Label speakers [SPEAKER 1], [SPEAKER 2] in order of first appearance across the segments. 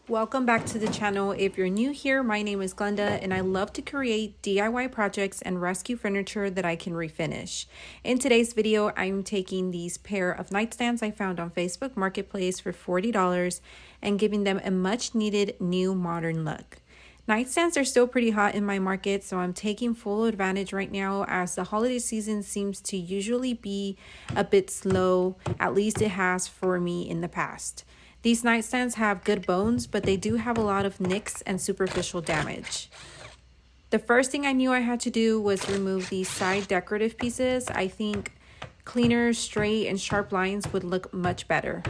[SPEAKER 1] Welcome back to the channel. If you're new here, my name is Glenda and I love to create DIY projects and rescue furniture that I can refinish. In today's video, I'm taking these pair of nightstands I found on Facebook Marketplace for $40 and giving them a much needed new modern look. Nightstands are still pretty hot in my market, so I'm taking full advantage right now as the holiday season seems to usually be a bit slow, at least it has for me in the past. These nightstands have good bones, but they do have a lot of nicks and superficial damage. The first thing I knew I had to do was remove these side decorative pieces. I think cleaner, straight, and sharp lines would look much better.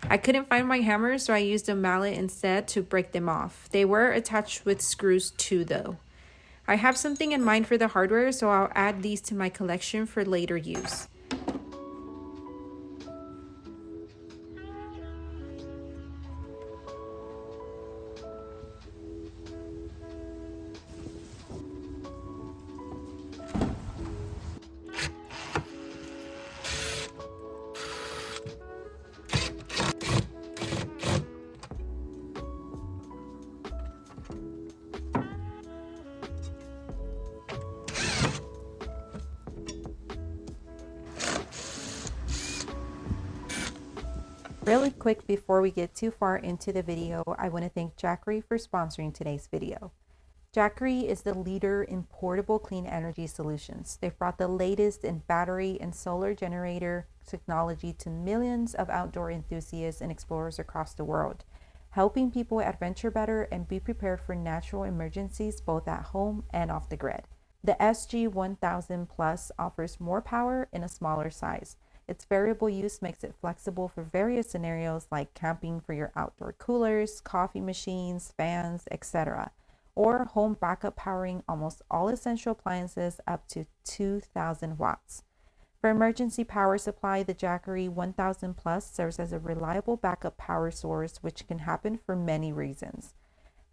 [SPEAKER 1] I couldn't find my hammer, so I used a mallet instead to break them off. They were attached with screws too, though. I have something in mind for the hardware, so I'll add these to my collection for later use. Really quick before we get too far into the video, I want to thank Jackery for sponsoring today's video. Jackery is the leader in portable clean energy solutions. They've brought the latest in battery and solar generator technology to millions of outdoor enthusiasts and explorers across the world, helping people adventure better and be prepared for natural emergencies both at home and off the grid. The SG1000 Plus offers more power in a smaller size. Its variable use makes it flexible for various scenarios like camping for your outdoor coolers, coffee machines, fans, etc., or home backup powering almost all essential appliances up to 2,000 watts. For emergency power supply, the Jackery 1000 Plus serves as a reliable backup power source, which can happen for many reasons.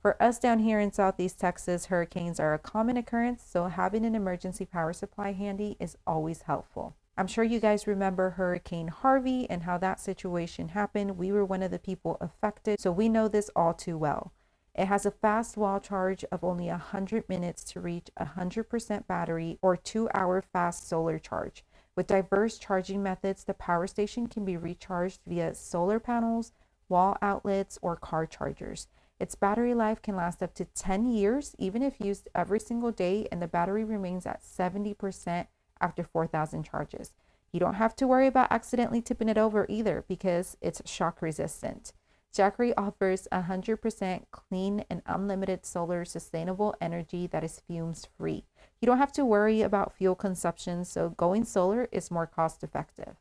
[SPEAKER 1] For us down here in Southeast Texas, hurricanes are a common occurrence, so having an emergency power supply handy is always helpful. I'm sure you guys remember Hurricane Harvey and how that situation happened. We were one of the people affected, so we know this all too well. It has a fast wall charge of only 100 minutes to reach 100% battery or 2-hour fast solar charge. With diverse charging methods, the power station can be recharged via solar panels, wall outlets, or car chargers. Its battery life can last up to 10 years, even if used every single day, and the battery remains at 70% after 4,000 charges. You don't have to worry about accidentally tipping it over either because it's shock resistant. Jackery offers 100% clean and unlimited solar sustainable energy that is fumes free. You don't have to worry about fuel consumption, so going solar is more cost effective.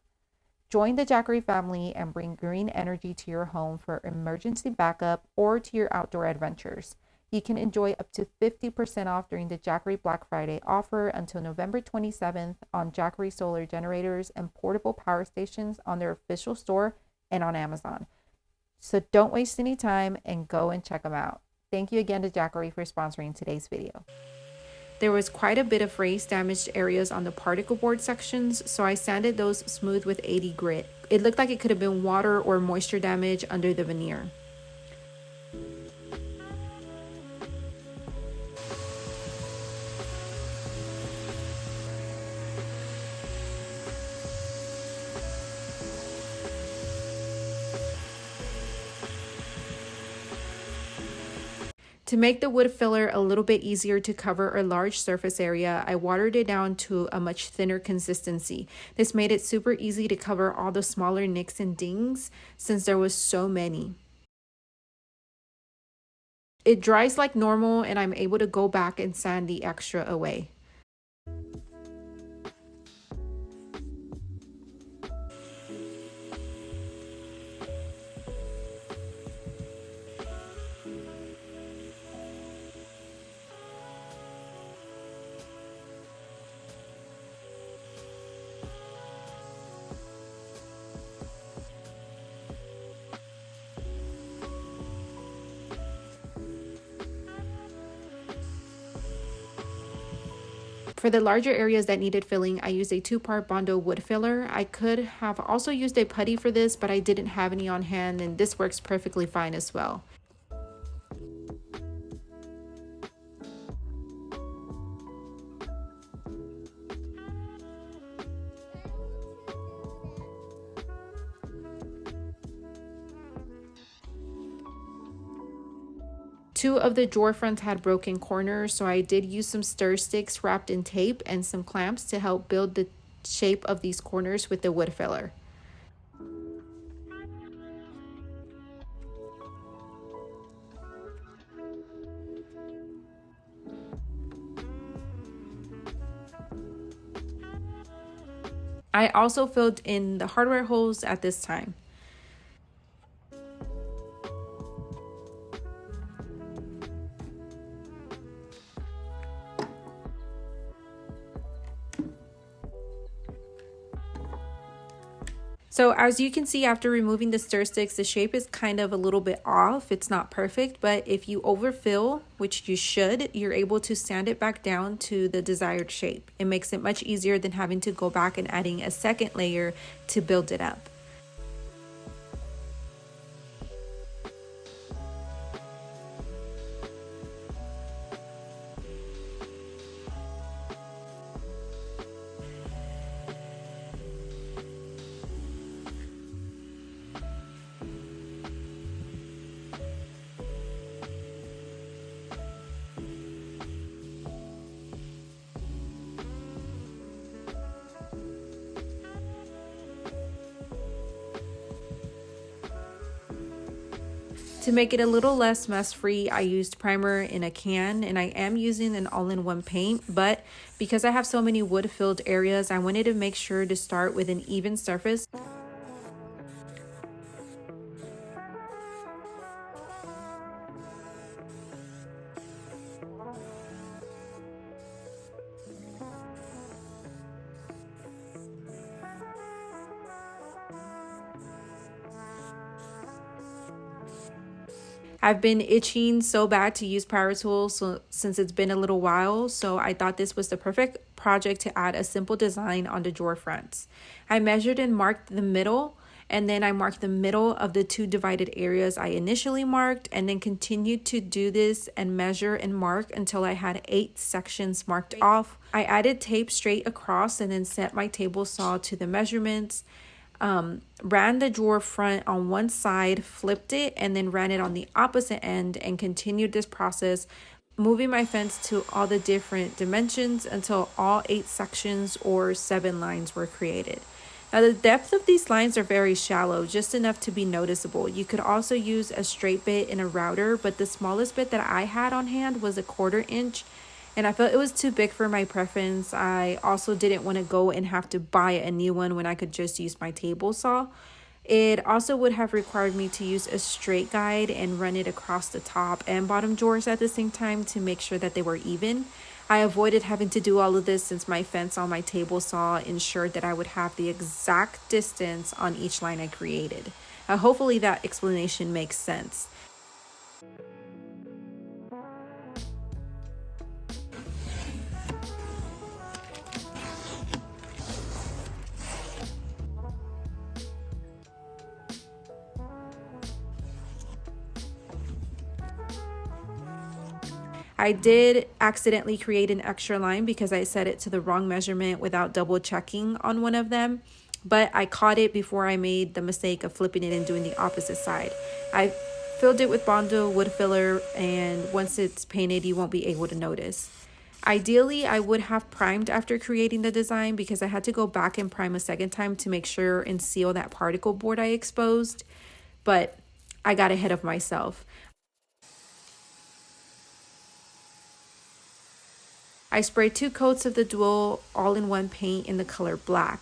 [SPEAKER 1] Join the Jackery family and bring green energy to your home for emergency backup or to your outdoor adventures. You can enjoy up to 50% off during the Jackery Black Friday offer until November 27th on Jackery solar generators and portable power stations on their official store and on Amazon. So don't waste any time and go and check them out. Thank you again to Jackery for sponsoring today's video. There was quite a bit of raised damaged areas on the particle board sections, so I sanded those smooth with 80 grit. It looked like it could have been water or moisture damage under the veneer. To make the wood filler a little bit easier to cover a large surface area, I watered it down to a much thinner consistency. This made it super easy to cover all the smaller nicks and dings since there was so many. It dries like normal and I'm able to go back and sand the extra away. For the larger areas that needed filling, I used a 2-part Bondo wood filler. I could have also used a putty for this, but I didn't have any on hand, and this works perfectly fine as well. Two of the drawer fronts had broken corners, so I did use some stir sticks wrapped in tape and some clamps to help build the shape of these corners with the wood filler. I also filled in the hardware holes at this time. So as you can see, after removing the stir sticks, the shape is kind of a little bit off. It's not perfect, but if you overfill, which you should, you're able to sand it back down to the desired shape. It makes it much easier than having to go back and adding a second layer to build it up. To make it a little less mess free, I used primer in a can, and I am using an all-in-one paint, but because I have so many wood filled areas, I wanted to make sure to start with an even surface. I've been itching so bad to use power tools since it's been a little while, so I thought this was the perfect project to add a simple design on the drawer fronts. I measured and marked the middle, and then I marked the middle of the two divided areas I initially marked, and then continued to do this and measure and mark until I had 8 sections marked off. I added tape straight across and then set my table saw to the measurements. Ran the drawer front on one side, flipped it, and then ran it on the opposite end, and continued this process, moving my fence to all the different dimensions until all 8 sections or 7 lines were created. Now the depth of these lines are very shallow, just enough to be noticeable. You could also use a straight bit in a router, but the smallest bit that I had on hand was a 1/4 inch, and I felt it was too big for my preference. I also didn't want to go and have to buy a new one when I could just use my table saw. It also would have required me to use a straight guide and run it across the top and bottom drawers at the same time to make sure that they were even. I avoided having to do all of this since my fence on my table saw ensured that I would have the exact distance on each line I created. Hopefully that explanation makes sense. I did accidentally create an extra line because I set it to the wrong measurement without double checking on one of them, but I caught it before I made the mistake of flipping it and doing the opposite side. I filled it with Bondo wood filler, and once it's painted, you won't be able to notice. Ideally, I would have primed after creating the design because I had to go back and prime a second time to make sure and seal that particle board I exposed, but I got ahead of myself. I sprayed 2 coats of the dual all-in-one paint in the color black.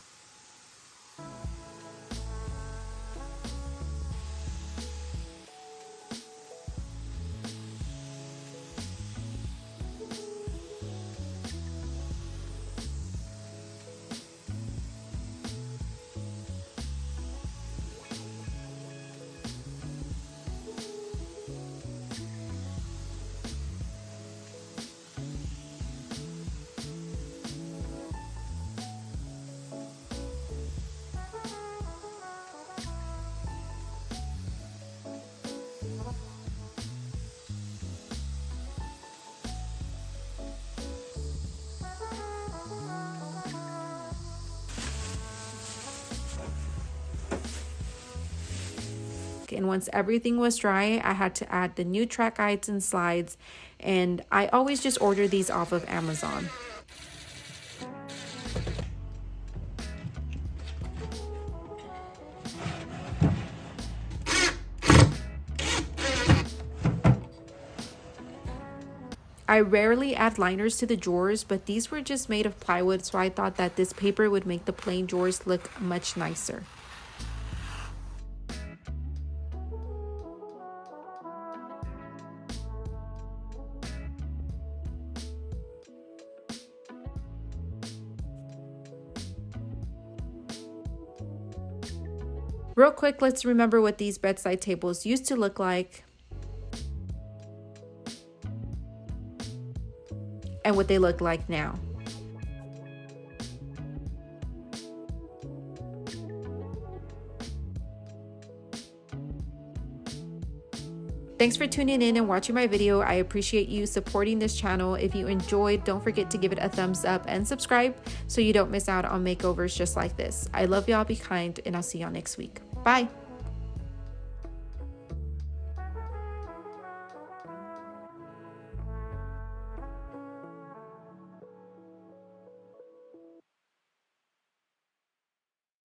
[SPEAKER 1] And once everything was dry, I had to add the new track guides and slides, and I always just order these off of Amazon. I rarely add liners to the drawers, but these were just made of plywood, so I thought that this paper would make the plain drawers look much nicer. Real quick, let's remember what these bedside tables used to look like and what they look like now. Thanks for tuning in and watching my video. I appreciate you supporting this channel. If you enjoyed, don't forget to give it a thumbs up and subscribe so you don't miss out on makeovers just like this. I love y'all, be kind, and I'll see y'all next week. Bye.